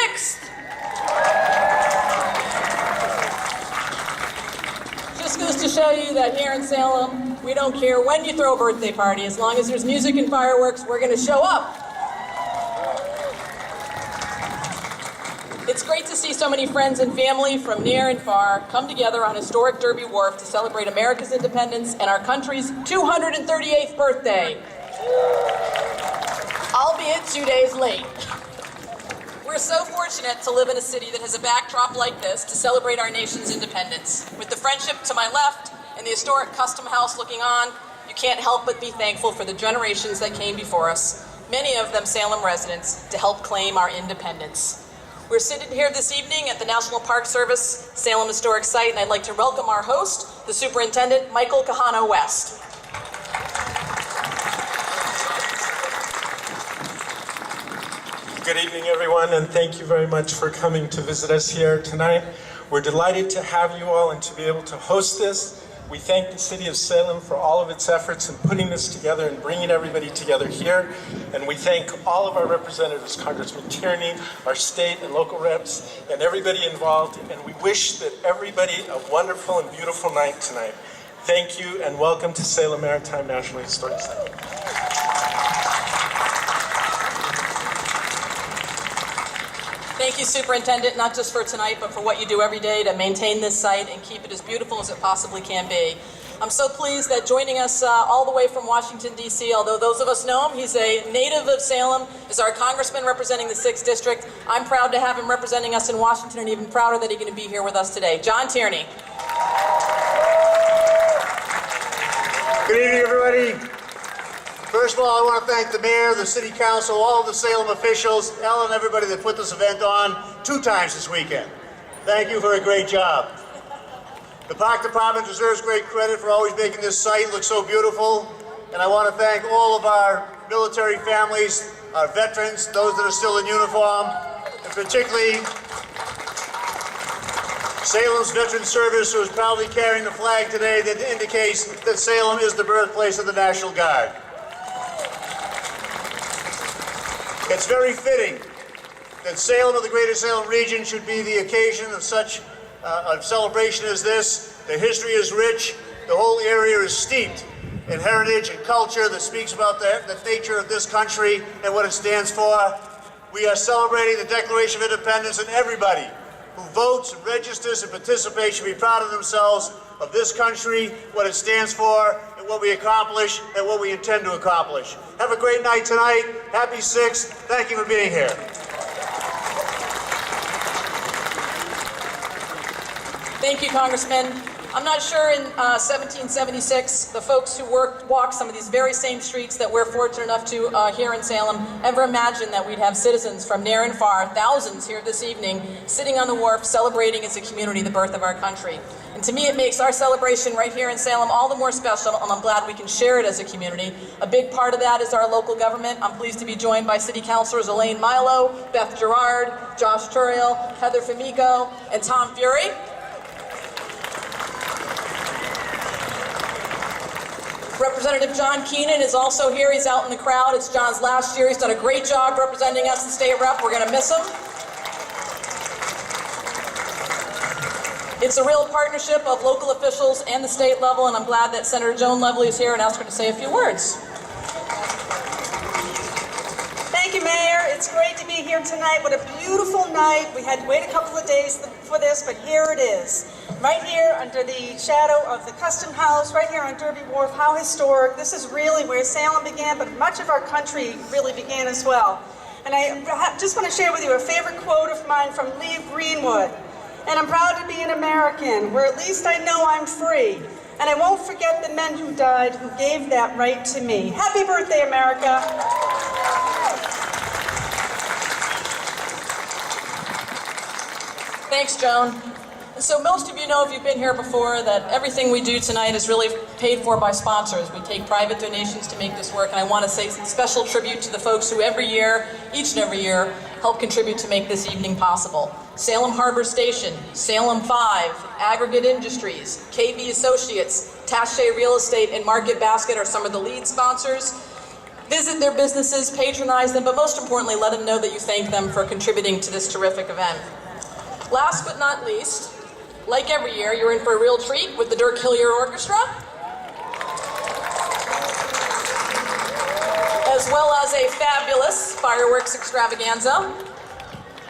6th. Just goes to show you that here in Salem, we don't care when you throw a birthday party. As long as there's music and fireworks, we're going to show up. It's great to see so many friends and family from near and far come together on historic Derby Wharf to celebrate America's independence and our country's 238th birthday, albeit 2 days late. We're so fortunate to live in a city that has a backdrop like this to celebrate our nation's independence. With the Friendship to my left and the historic Custom House looking on, you can't help but be thankful for the generations that came before us, many of them Salem residents, to help claim our independence. We're sitting here this evening at the National Park Service Salem Historic Site, and I'd like to welcome our host, the Superintendent, Michael Kahano West. Good evening, everyone, and thank you very much for coming to visit us here tonight. We're delighted to have you all and to be able to host this. We thank the City of Salem for all of its efforts in putting this together and bringing everybody together here. And we thank all of our representatives, Congressman Tierney, our state and local reps, and everybody involved. And we wish that everybody a wonderful and beautiful night tonight. Thank you, and welcome to Salem Maritime National Historic Site. Thank you, Superintendent, not just for tonight, but for what you do every day to maintain this site and keep it as beautiful as it possibly can be. I'm so pleased that joining us all the way from Washington, D.C., although those of us know him, he's a native of Salem, is our congressman representing the 6th District. I'm proud to have him representing us in Washington, and even prouder that he's going to be here with us today. John Tierney. Good evening, everybody. First of all, I want to thank the mayor, the city council, all of the Salem officials, Ellen, everybody that put this event on 2 times this weekend. Thank you for a great job. The park department deserves great credit for always making this site look so beautiful. And I want to thank all of our military families, our veterans, those that are still in uniform, and particularly Salem's Veteran Service, who is proudly carrying the flag today that indicates that Salem is the birthplace of the National Guard. It's very fitting that Salem of the Greater Salem region should be the occasion of such a celebration as this. The history is rich. The whole area is steeped in heritage and culture that speaks about the nature of this country and what it stands for. We are celebrating the Declaration of Independence, and everybody who votes, registers, and participates should be proud of themselves, of this country, what it stands for, and what we accomplish, and what we intend to accomplish. Have a great night tonight. Happy 6th. Thank you for being here. Thank you, Congressman. I'm not sure in 1776, the folks who walked some of these very same streets that we're fortunate enough to here in Salem ever imagined that we'd have citizens from near and far, thousands here this evening, sitting on the wharf celebrating as a community the birth of our country. And to me, it makes our celebration right here in Salem all the more special, and I'm glad we can share it as a community. A big part of that is our local government. I'm pleased to be joined by City Councilors Elaine Milo, Beth Gerard, Josh Turiel, Heather Famico, and Tom Fury. Representative John Keenan is also here. He's out in the crowd. It's John's last year. He's done a great job representing us in state rep. We're going to miss him. It's a real partnership of local officials and the state level, and I'm glad that Senator Joan Lovely is here and asked her to say a few words. Thank you, Mayor. It's great to be here tonight. What a beautiful night. We had to wait a couple of days for this, but here it is. Right here under the shadow of the Custom House, right here on Derby Wharf. How historic. This is really where Salem began, but much of our country really began as well. And I just want to share with you a favorite quote of mine from Lee Greenwood. And I'm proud to be an American, where at least I know I'm free. And I won't forget the men who died, who gave that right to me. Happy birthday, America. Thanks, Joan. So most of you know, if you've been here before, that everything we do tonight is really paid for by sponsors. We take private donations to make this work, and I want to say special tribute to the folks who every year, each and every year, help contribute to make this evening possible. Salem Harbor Station, Salem 5, Aggregate Industries, KV Associates, Taché Real Estate, and Market Basket are some of the lead sponsors. Visit their businesses, patronize them, but most importantly, let them know that you thank them for contributing to this terrific event. Last but not least, like every year, you're in for a real treat with the Dirk Hillier Orchestra, as well as a fabulous fireworks extravaganza.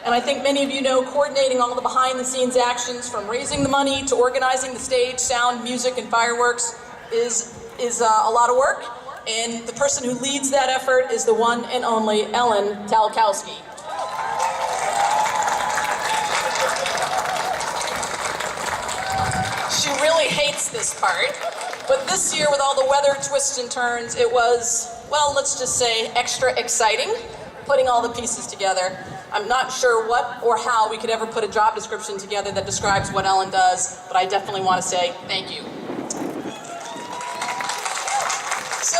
And I think many of you know coordinating all the behind-the-scenes actions from raising the money to organizing the stage, sound, music, and fireworks is a lot of work. And the person who leads that effort is the one and only Ellen Talkowski. She really hates this part, but this year with all the weather twists and turns, it was, well, let's just say extra exciting putting all the pieces together. I'm not sure what or how we could ever put a job description together that describes what Ellen does, but I definitely want to say thank you. So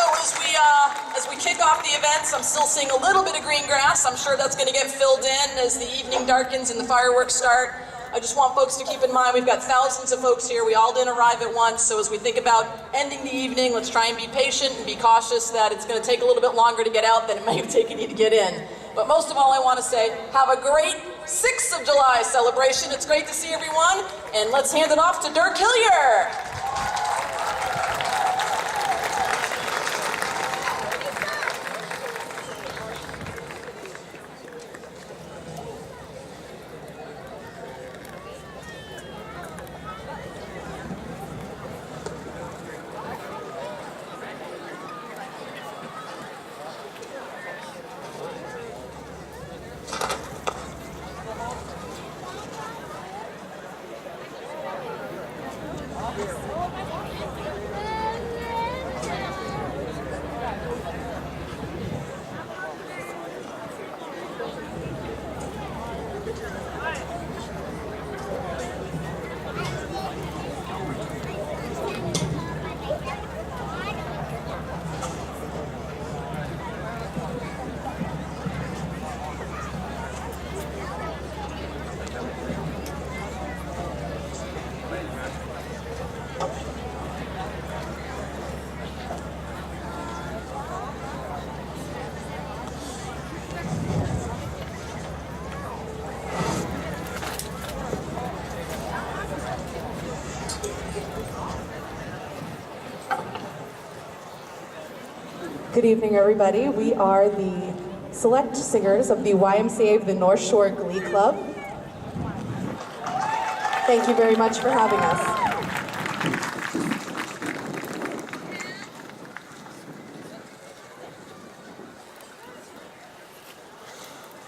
as we kick off the events, I'm still seeing a little bit of green grass. I'm sure that's going to get filled in as the evening darkens and the fireworks start. I just want folks to keep in mind we've got thousands of folks here. We all didn't arrive at once, so as we think about ending the evening, let's try and be patient and be cautious that it's going to take a little bit longer to get out than it may have taken you to get in. But most of all, I want to say, have a great 6th of July celebration. It's great to see everyone, and let's hand it off to Dirk Hillier. Good evening, everybody. We are the select singers of the YMCA of the North Shore Glee Club. Thank you very much for having us.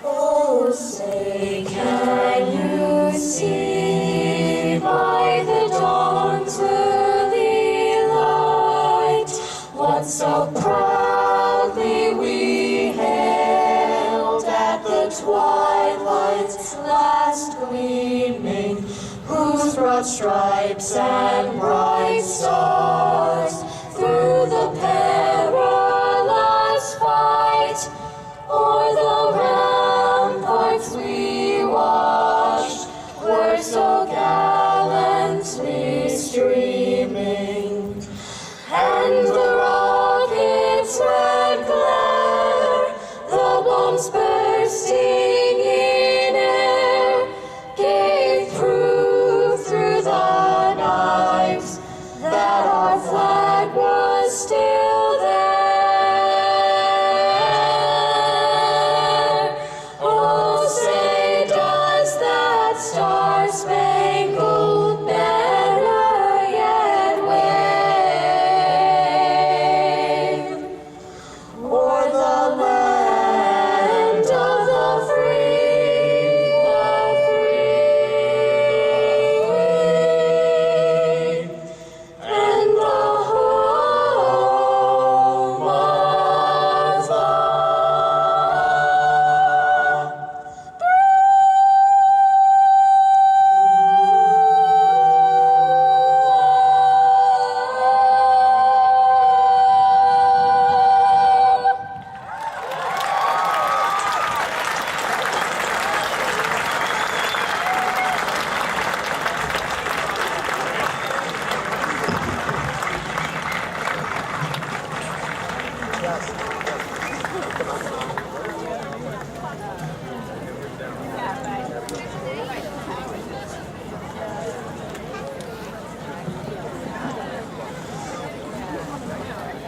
Oh, say, can you see by the dawn's early light what so proudly we hailed at the twilight's last gleaming, whose broad stripes and bright stars through the perilous fight o'er the ramparts we watched were so gallantly streaming, and the rockets' red glare, the bombs bursting in air, gave proof through the night that our flag was still there. Oh, say, does that star-spangled banner yet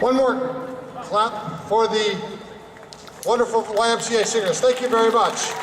One more clap for the wonderful YMCA singers. Thank you very much.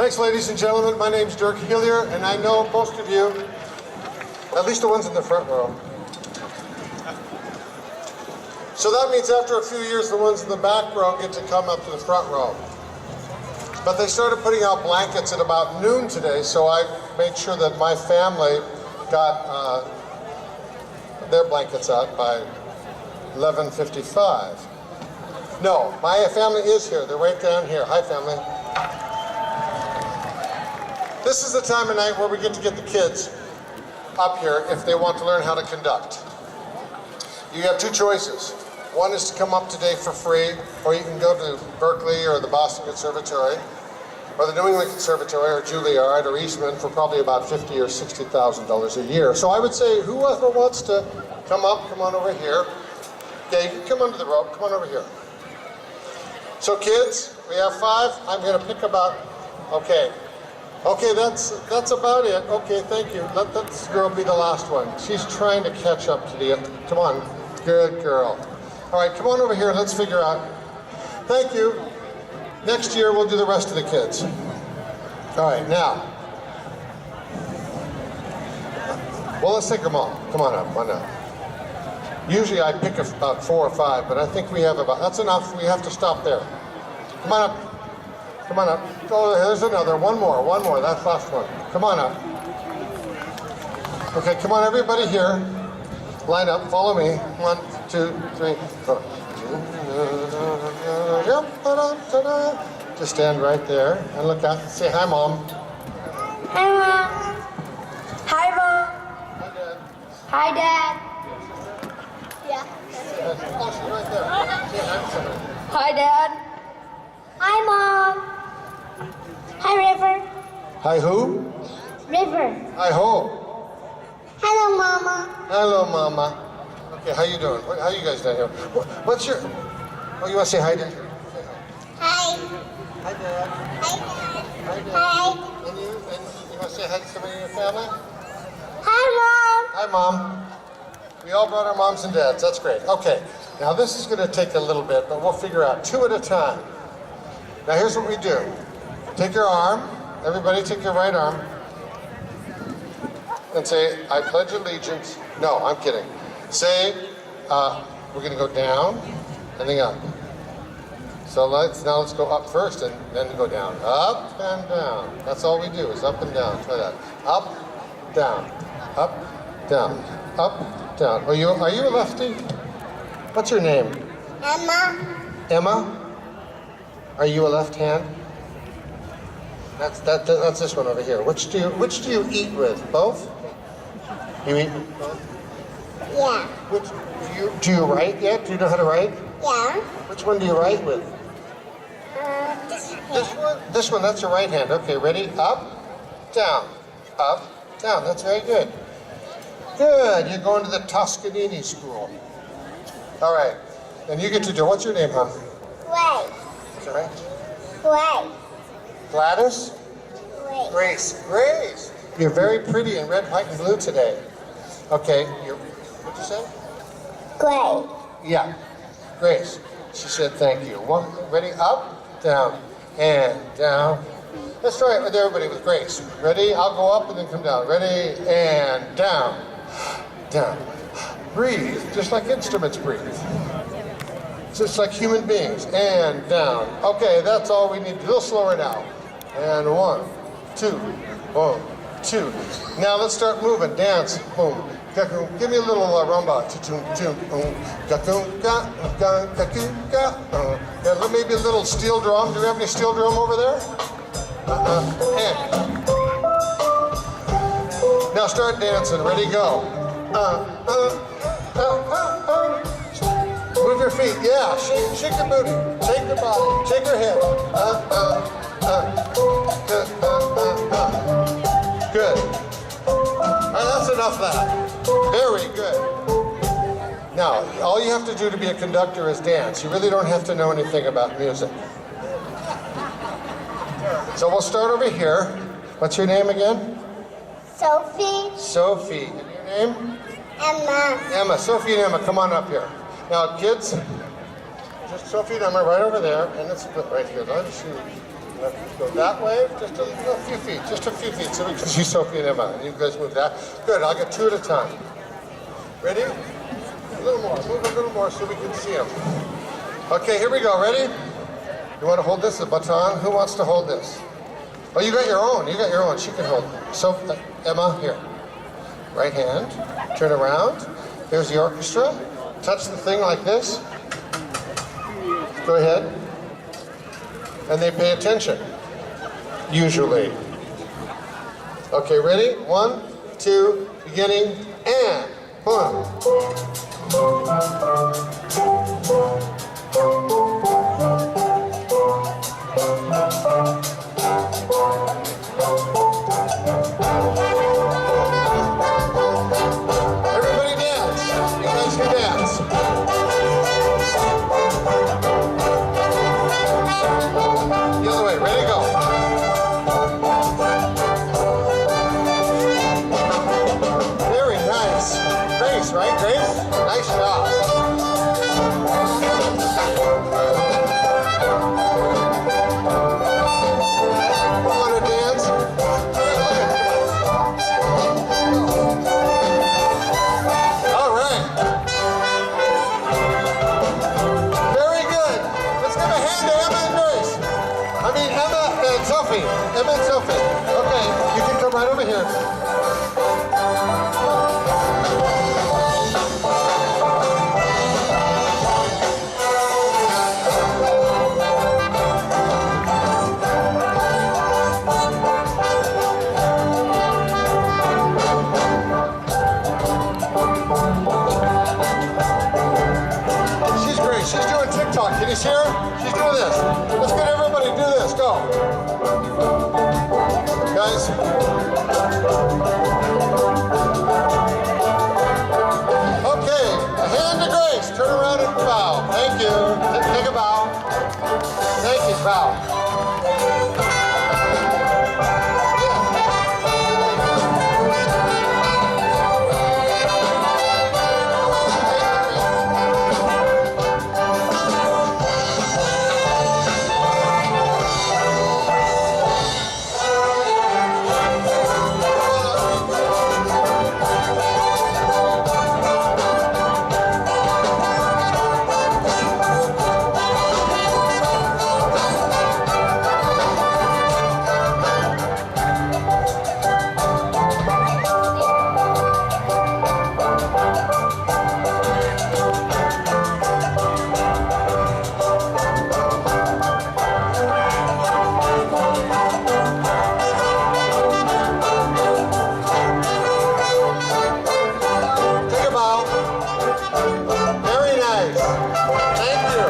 Thanks, ladies and gentlemen. My name's Dirk Hillier, and I know most of you, at least the ones in the front row. So that means after a few years, the ones in the back row get to come up to the front row. But they started putting out blankets at about noon today, so I made sure that my family got their blankets out by 11:55. No, my family is here. They're right down here. Hi, family. This is the time of night where we get to get the kids up here if they want to learn how to conduct. You have two choices. One is to come up today for free, or you can go to Berkeley or the Boston Conservatory, or the New England Conservatory, or Juilliard, or Eastman for probably about $50,000 or $60,000 a year. So I would say, whoever wants to come up, come on over here. Yeah, you can come under the rope. Come on over here. So kids, we have 5. I'm going to pick about. Okay, that's about it. Okay, thank you. Let this girl be the last one. She's trying to catch up to the. Come on, good girl. All right, come on over here. Let's figure out. Thank you. Next year we'll do the rest of the kids. All right, now. Well, let's take them all. Come on up. Why not? Usually I pick about 4 or 5, but I think we have about. That's enough. We have to stop there. Come on up. Come on up. Oh, there's another. One more. That's the last one. Come on up. Okay, come on, everybody here. Line up. Follow me. 1, 2, 3, 4. Just stand right there and look out. Say hi, Mom. Hi, Mom. Hi, Mom. Hi, Dad. Hi, Dad. Yeah. Oh, she's right there. Say hi to somebody. Hi, Dad. Hi, Mom. Hi, River. Hi, who? River. Hi, ho. Hello, Mama. Hello, Mama. Okay, how you doing? How you guys doing here? What's your... Oh, you want to say hi, Dad? Say Hi. hi. Hi, Dad. Hi, Hi, Dad. Hi. And you want to say hi to somebody in your family? Hi, Mom. Hi, Mom. We all brought our moms and dads. That's great. Okay. Now, this is going to take a little bit, but we'll figure out 2 at a time. Now, here's what we do. Take your arm. Everybody take your right arm. And say, I pledge allegiance. No, I'm kidding. Say, we're going to go down and then up. So let's go up first and then go down. Up and down. That's all we do is up and down. Try that. Up, down, up, down, up, down. Are you a lefty? What's your name? Emma. Emma? Are you a left hand? That's this one over here. Which do you eat with? Both? You eat with both? Yeah. Do you write yet? Do you know how to write? Yeah. Which one do you write with? This This one? This one, that's your right hand. Okay, ready? Up, down, That's very good. Good, you're going to the Toscanini school. All right, and you get to do, what's your name, hon? Wait. Is that right? Wait. Gladys? Wait. Grace. Grace! You're very pretty in red, white, and blue today. Okay, what'd you say? Wait. Yeah, Grace. She said thank you. One, ready? Up, down, and down. Let's try it with everybody with Grace. Ready? I'll go up and then come down. Ready? And down. Down. Breathe, just like instruments breathe. Just like human beings. And down. Okay, that's all we need. A little slower now. And 1, 2, 1, 2. Now let's start moving. Dance. Boom. Give me a little rumba. Maybe a little steel drum. Do we have any steel drum over there? And. Now start dancing. Ready, go. Move your feet. Yeah, shake your booty. Shake your body. Shake your head. Good. All right, that's enough of that. Very good. Now, all you have to do to be a conductor is dance. You really don't have to know anything about music. So we'll start over here. What's your name again? Sophie. Sophie. And your name? Emma. Emma. Sophie and Emma, come on up here. Now, kids, just Sophie and Emma right over there, and let's put right here. Let's go that way, just a few feet, so we can see Sophie and Emma. And you guys move that. Good, I'll get 2 at a time. Ready? A little more, move a little more so we can see them. Okay, here we go, ready? You want to hold this, the baton? Who wants to hold this? Oh, you got your own, she can hold it. So, Emma, here. Right hand, turn around, There's the orchestra. Touch the thing like this. Go ahead. And they pay attention. Usually. Okay, ready? 1, 2, beginning, and 1. Everybody dance. You guys can dance. The other way. Ready, go. Very nice. Grace, right, Grace? Nice job. You want to dance? All right. Very good. Let's give a hand to Emma and Grace. I mean, Emma and Sophie. Emma and Sophie. Okay, you can come right over here. She's great. She's doing TikTok. Can you see her? She's doing this. Let's get everybody to do this. Go. Guys. Okay. A hand to Grace. Turn around and bow. Thank you. Take a bow. Thank you. Bow. Take a bow. Very nice. Thank you.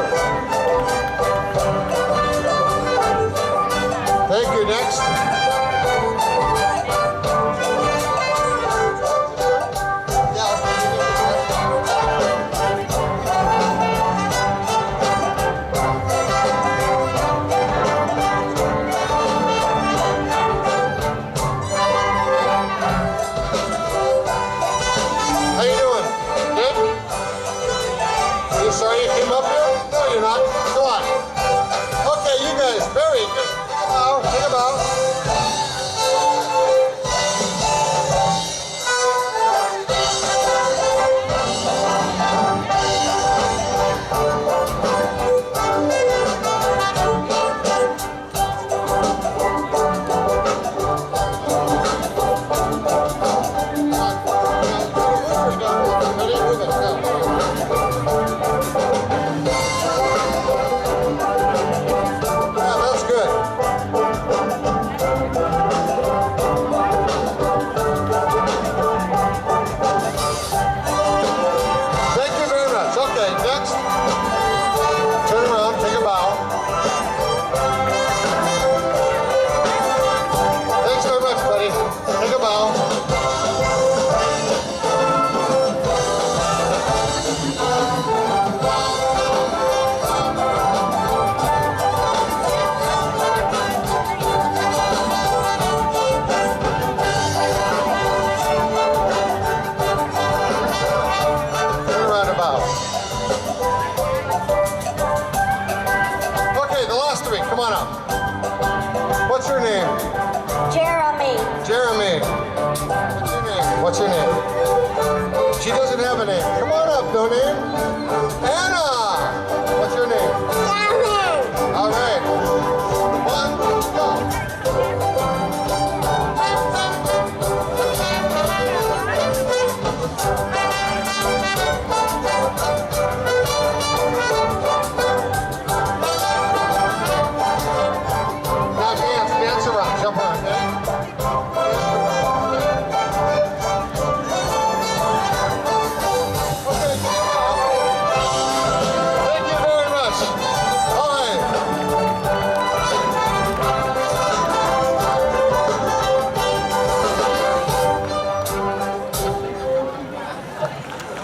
Thank you. Next. How you doing? Good? Are you sorry you came up here? No, you're not. Come on. Okay, you guys. Very good. Take a bow. Take a bow. Ready? Move it. Go. Yeah, that's good. Thank you very much. Okay, next. Turn around, take a bow. Thanks very much, buddy. Take a bow. Turn around and bow. Okay, the last three. Come on up. What's your name? Jeremy. Jeremy. What's your name? What's your name? She doesn't have a name. Come on up, no name. Anna. What's your name? Diamond. All right. 1, go.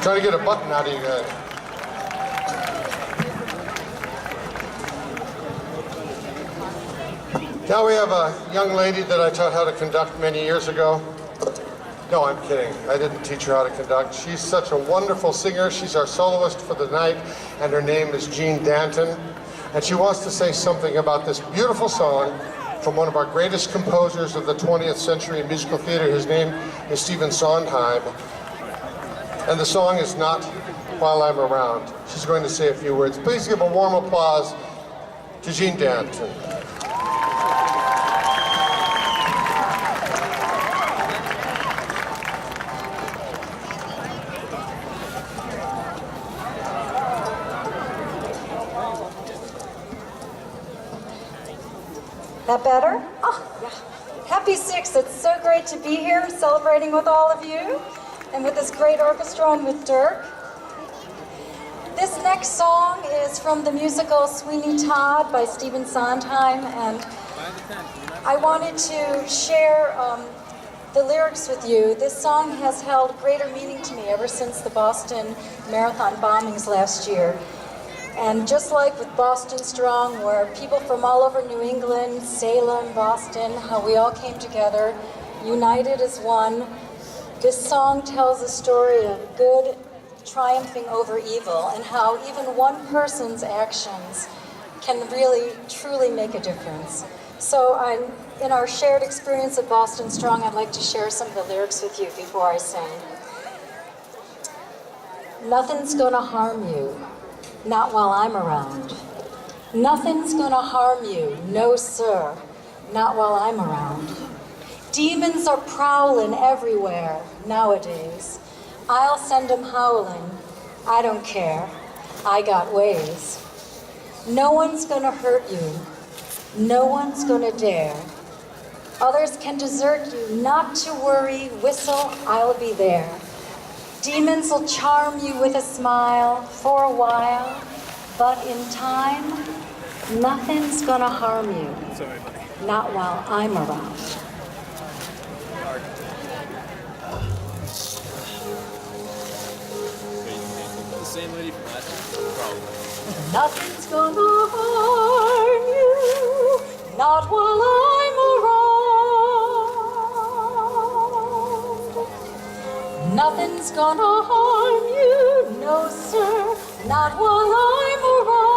Trying to get a button out of you guys. Now we have a young lady that I taught how to conduct many years ago. No, I'm kidding. I didn't teach her how to conduct. She's such a wonderful singer. She's our soloist for the night, and her name is Jean Danton. And she wants to say something about this beautiful song from one of our greatest composers of the 20th century in musical theater. His name is Stephen Sondheim. And the song is Not While I'm Around. She's going to say a few words. Please give a warm applause to Jean Danton. That better? Oh, yeah. Happy 6th. It's so great to be here celebrating with all of you and with this great orchestra and with Dirk. This next song is from the musical Sweeney Todd by Stephen Sondheim, and I wanted to share the lyrics with you. This song has held greater meaning to me ever since the Boston Marathon bombings last year. And just like with Boston Strong, where people from all over New England, Salem, Boston, how we all came together, united as one, this song tells a story of good triumphing over evil and how even one person's actions can really, truly make a difference. So in our shared experience at Boston Strong, I'd like to share some of the lyrics with you before I sing. Nothing's gonna harm you. Not while I'm around. Nothing's gonna harm you, no sir, not while I'm around. Demons are prowling everywhere nowadays. I'll send them howling, I don't care, I got ways. No one's gonna hurt you, no one's gonna dare. Others can desert you, not to worry, whistle, I'll be there. Demons will charm you with a smile for a while, but in time, nothing's gonna harm you. Not while I'm around. Nothing's gonna harm you, not while I'm around. Nothing's gonna harm you, no sir, not while I'm around.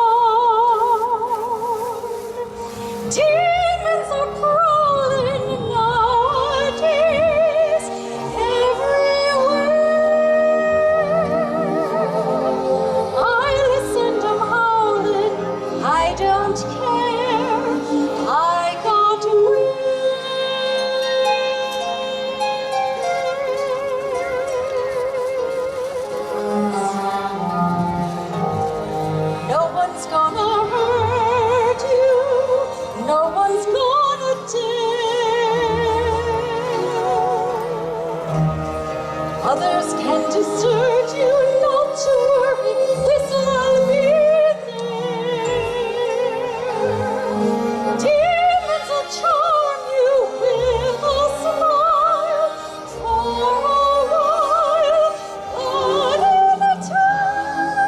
Demons are crawling nowadays everywhere. I listen to 'em howling, I don't care, I got no one's gonna hurt you, no one's gonna dare. Others can desert you, not to worry, this I'll be there. Demons will charm you with a smile for a while, but in a time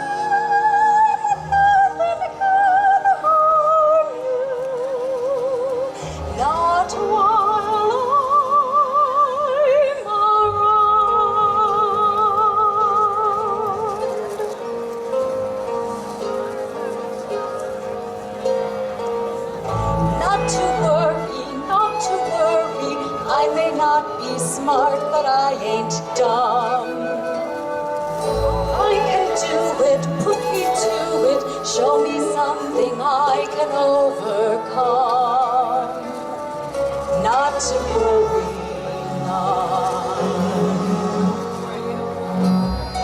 nothing can harm you, not while I'm around. Not to worry, I may not be smart, but I ain't dumb. I can do it, put me to it, show me something I can overcome. Not to worry, none.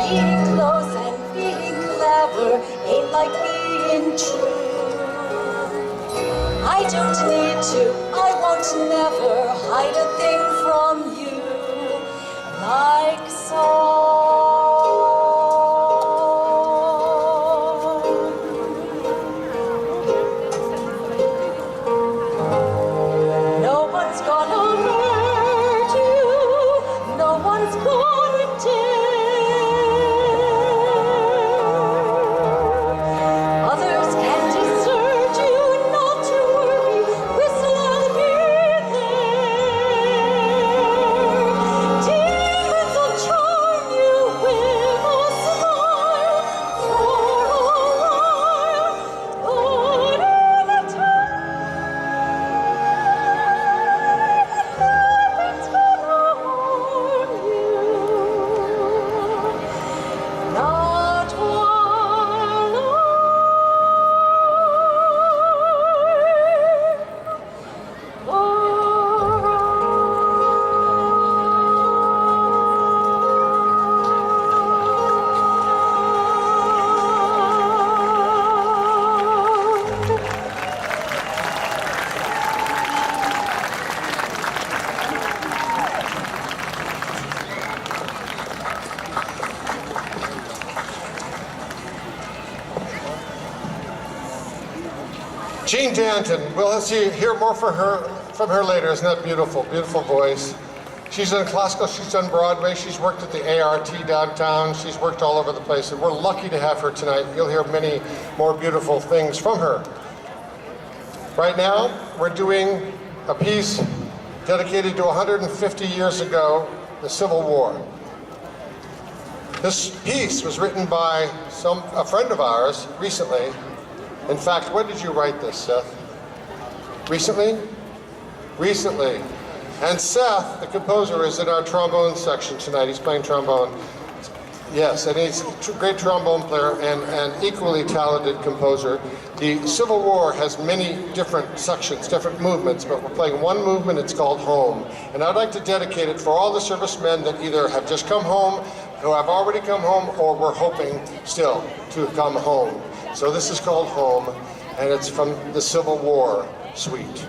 Being close and being clever ain't like being true. I don't need to, I won't never hide a thing from you, like so. No one's gonna hurt you, no one's gonna dare. Jean Danton, we'll hear more from her later. Isn't that beautiful? Beautiful voice. She's done classical, she's done Broadway, she's worked at the ART downtown, she's worked all over the place, and we're lucky to have her tonight. You'll hear many more beautiful things from her. Right now, we're doing a piece dedicated to 150 years ago, the Civil War. This piece was written by a friend of ours recently. In fact, when did you write this, Seth? Recently? Recently. And Seth, the composer, is in our trombone section tonight. He's playing trombone. Yes, and he's a great trombone player and an equally talented composer. The Civil War has many different sections, different movements, but we're playing one movement. It's called Home. And I'd like to dedicate it for all the servicemen that either have just come home, who have already come home, or we're hoping still to come home. So this is called Home, and it's from the Civil War suite.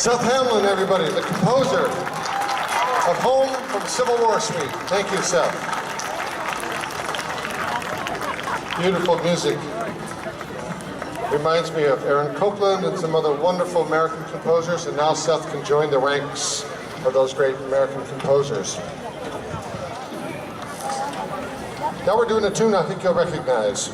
Seth Hamlin, everybody, the composer of Home from Civil War Suite. Thank you, Seth. Beautiful music. Reminds me of Aaron Copland and some other wonderful American composers, and now Seth can join the ranks of those great American composers. Now we're doing a tune I think you'll recognize.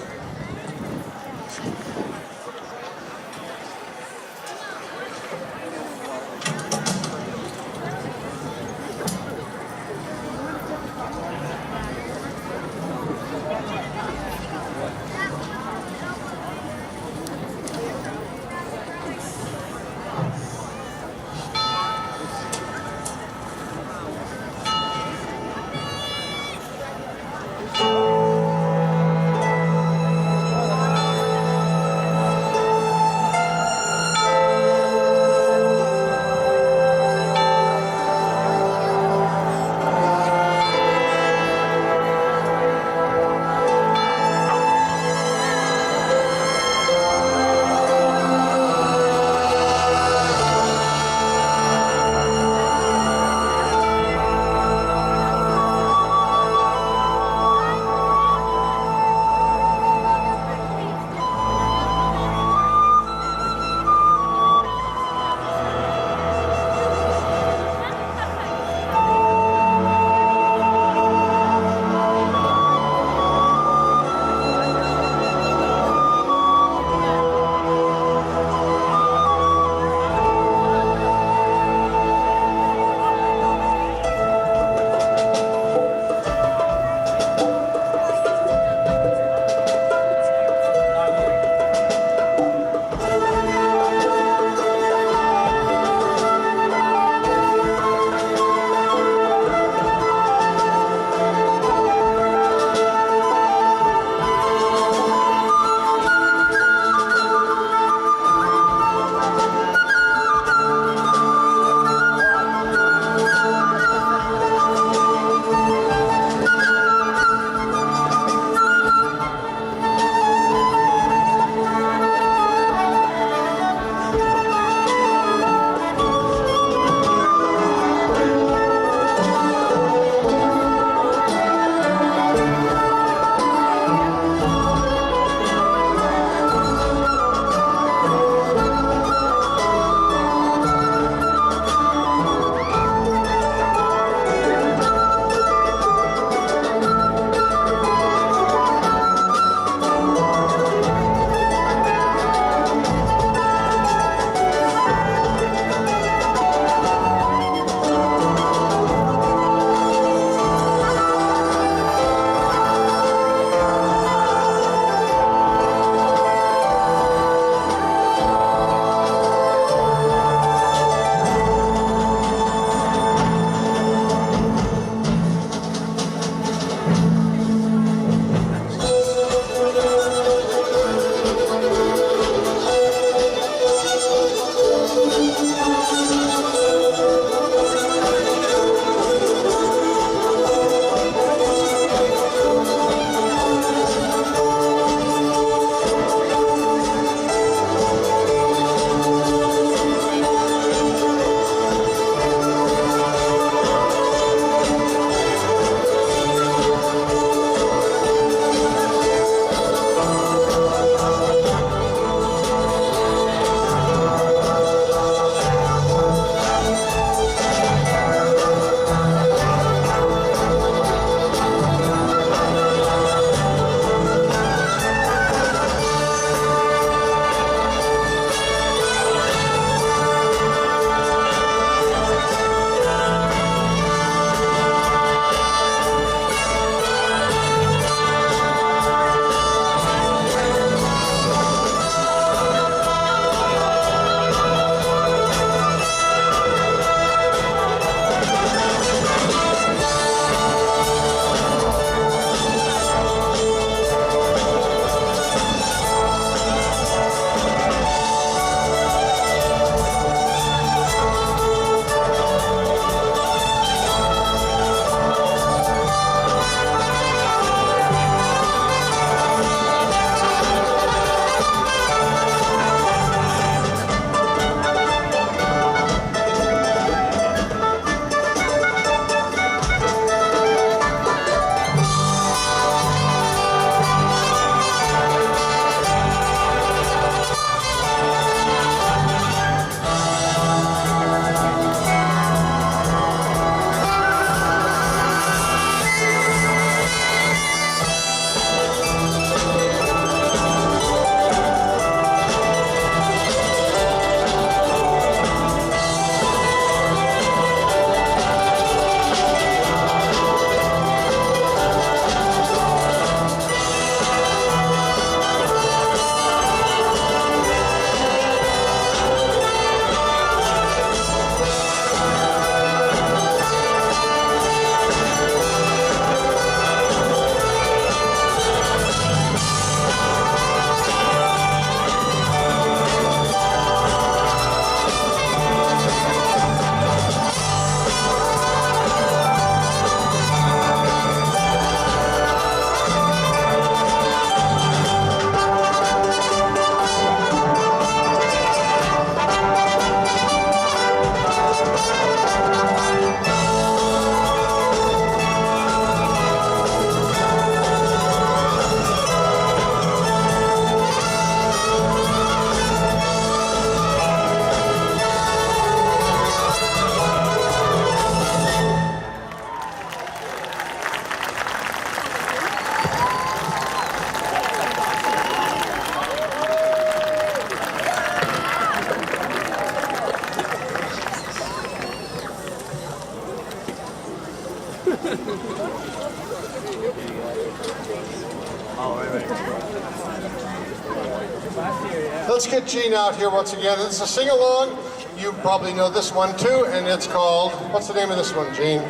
Let's get Gene out here once again. This is a sing-along. You probably know this one too, and it's called, what's the name of this one, Gene?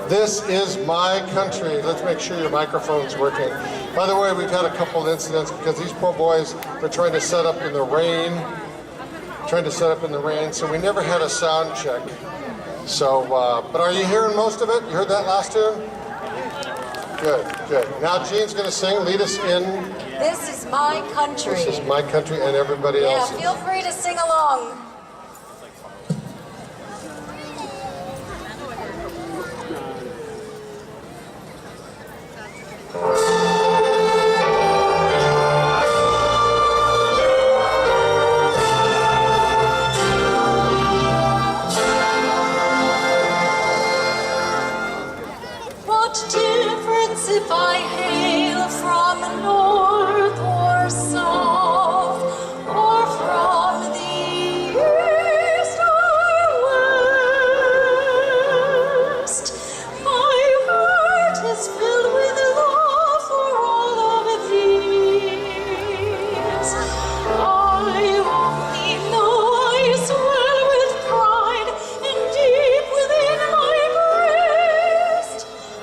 This Is My Country. Let's make sure your microphone's working. By the way, we've had a couple of incidents because these poor boys were trying to set up in the rain. So we never had a sound check. So, but are you hearing most of it? You heard that last tune? Good. Now Gene's going to sing, lead us in. This is my country. This is my country and everybody else. Yeah, feel free to sing along. What difference if I hail from the north or south, or from the east or west? My heart is filled with love for all of these. I only know I swell with pride, and deep within my breast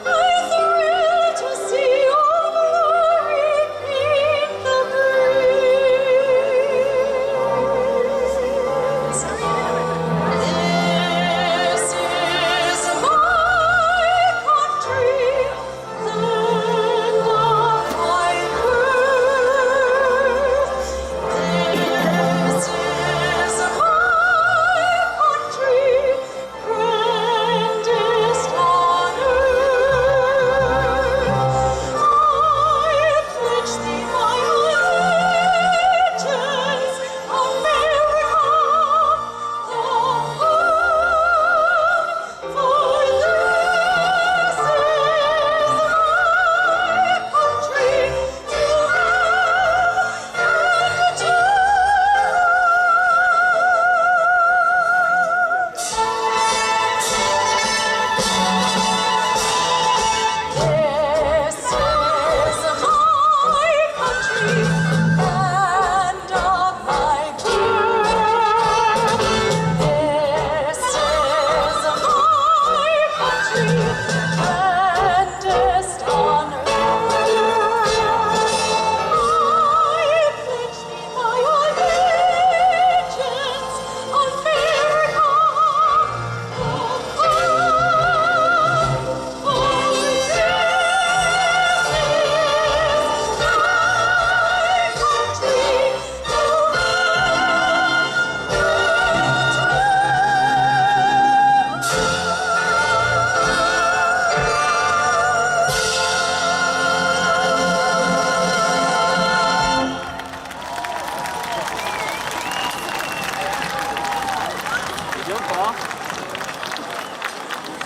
I thrill to see all glory in the breeze. This is my country, land of my birth. This is my country, grandest on earth. I pledge thee my allegiance, America, the home, for this is my country to have and to This is my country, land of my birth. This is my country, grandest on earth. I pledge thee my allegiance, America, the home, for this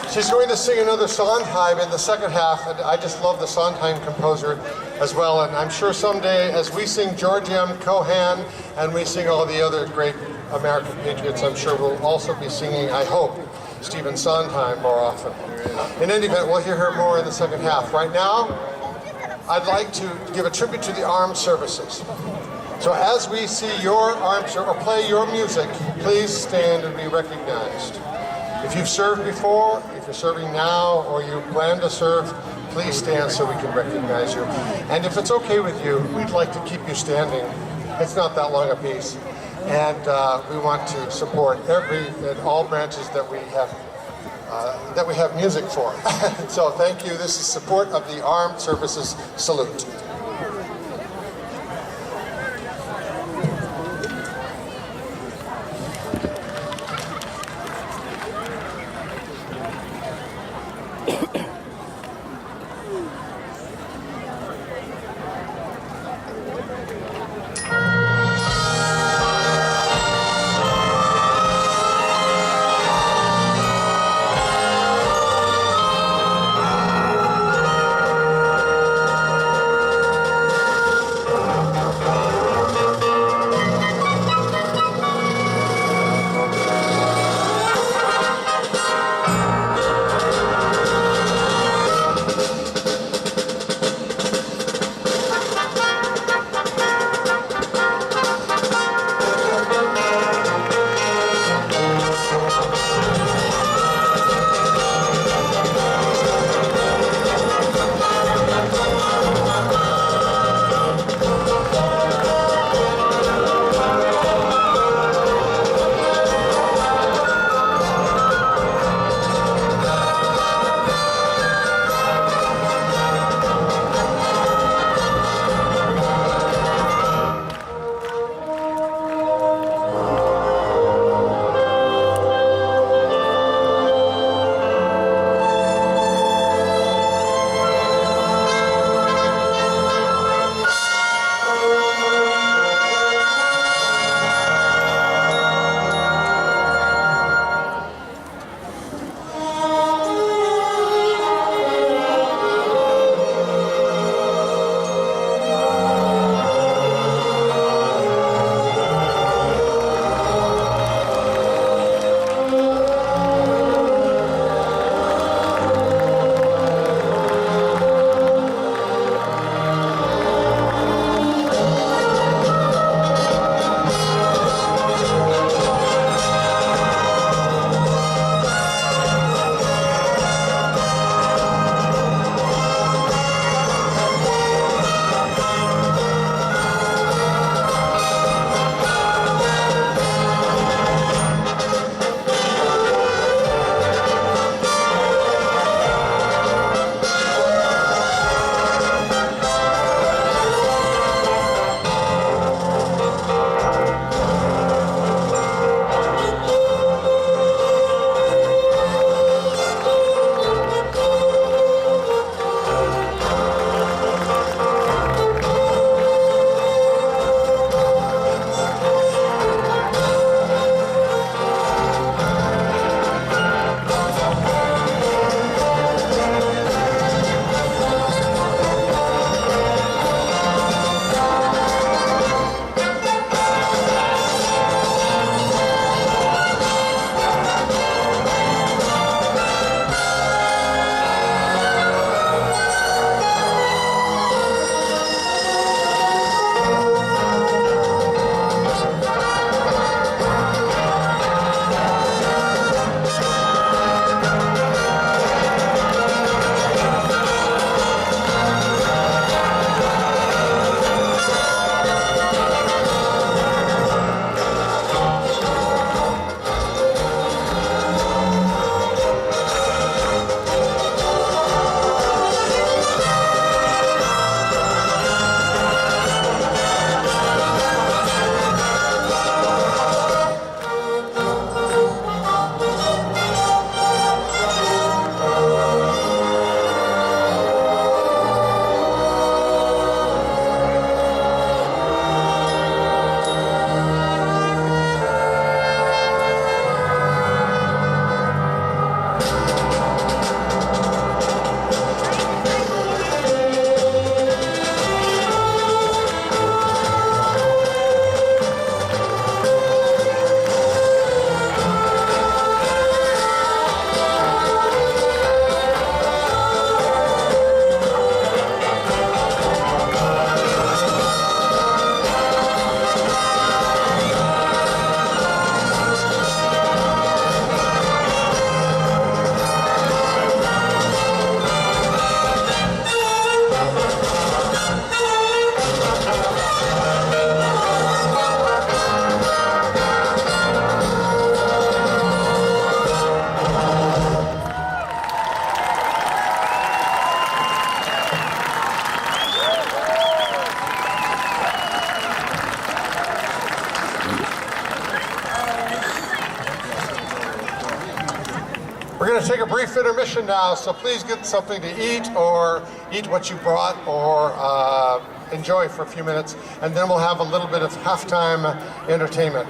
is She's going to sing another Sondheim in the second half, and I just love the Sondheim composer as well. And I'm sure someday, as we sing George M. Cohan and we sing all the other great American patriots, I'm sure we'll also be singing, I hope, Stephen Sondheim more often. In any event, we'll hear her more in the second half. Right now, I'd like to give a tribute to the armed services. So as we see your arms or play your music, please stand and be recognized. If you've served before, if you're serving now, or you plan to serve, please stand so we can recognize you. And if it's okay with you, we'd like to keep you standing. It's not that long a piece. And we want to support every and all branches that we have music for. So thank you. This is support of the Armed Services Salute. to take a brief intermission now, so please get something to eat or eat what you brought or enjoy for a few minutes, and then we'll have a little bit of halftime entertainment.